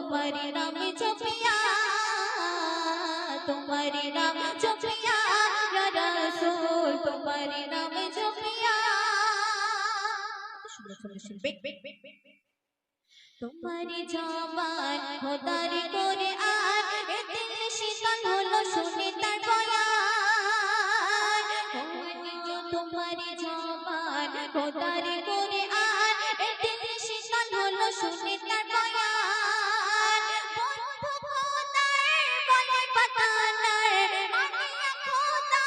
तुम्हारे नाम जपिया तुम्हारे नाम जपिया या रसूल तुम्हारे नाम जपिया तुम्हारी जबान खुदारी करे আর এ দিল শীতল হলো শুনে তার বয়ান तुम्हारी जबान खुदारी करे আর এ দিল শীতল হলো শুনে তার বয়ান বন্ধু খোদার বলে পাতানার মানিয়া খোদা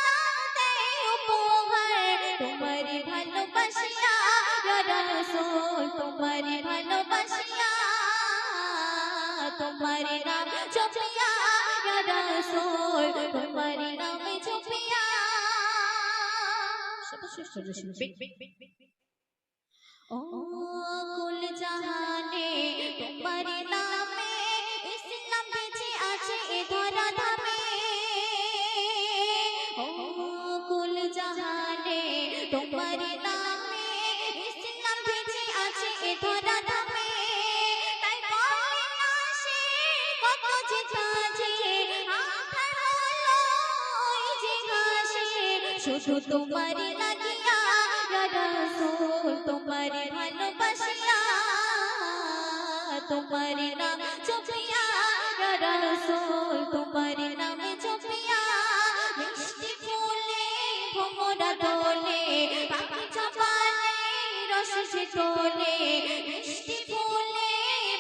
দেয় উপহার তোমারি ভালোবাসিয়া ইয়া রাসূল তোমারি ভালোবাসিয়া तुम्हारे नाम जपिया या रसूल तुम्हारे नाम जपिया ओ कुल जहाने तुम्हारे नामे इस्लाम बेचे आछे ए धरा धामे ओ कुल जहाने तुम्हारे नामे इस्लाम बेचे आछे ए धरा धामे শুধু তোমারি লাগিয়া ইয়া রাসূল তোমারি ভালোবাসিয়া তোমারি নাম জপিয়া ইয়া রাসূল তোমারি নাম জপিয়া মিষ্টি ফুলে ভোমরা দোলে পাখি চাপালে রস সে তোলে মিষ্টি ফুলে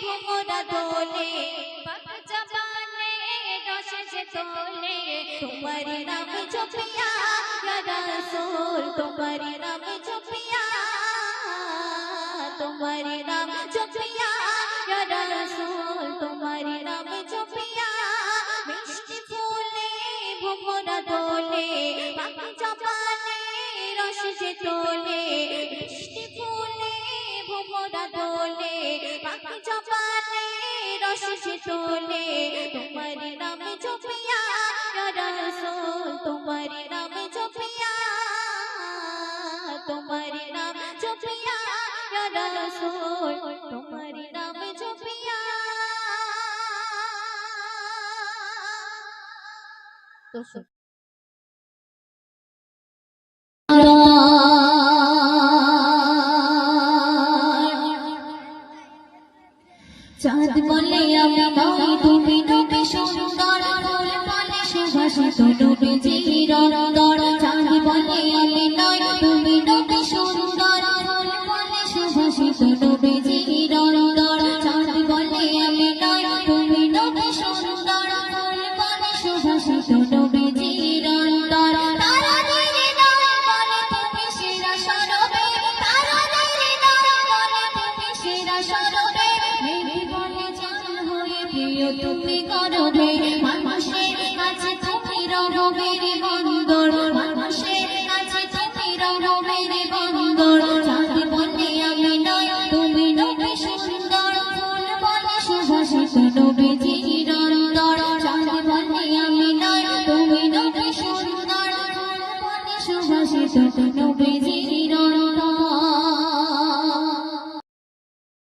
ভোমরা দোলে পাখি চাপালে রস সে তোলে তোমারি নাম জপিয়া रसूल तुम्हारे नाम जपिया तुम्हारे नाम जपिया या रसूल तुम्हारे नाम जपिया मिष्टि फूले भोमरा दोले पाखी चापाले रस से तोले मिष्टि फूले भोमरा दोले पाखी चापाले रस से तोले तुम्हारे नाम जपिया या रसूल तुम्हारे नाम जपिया तुम्हारे नाम जपिया या रसूल तुम्हारे नाम जपिया तो चाँद बोले আমি নই তুমি নবী সুন্দর ফুল বলে সুভাষিত নবীজির রক্ত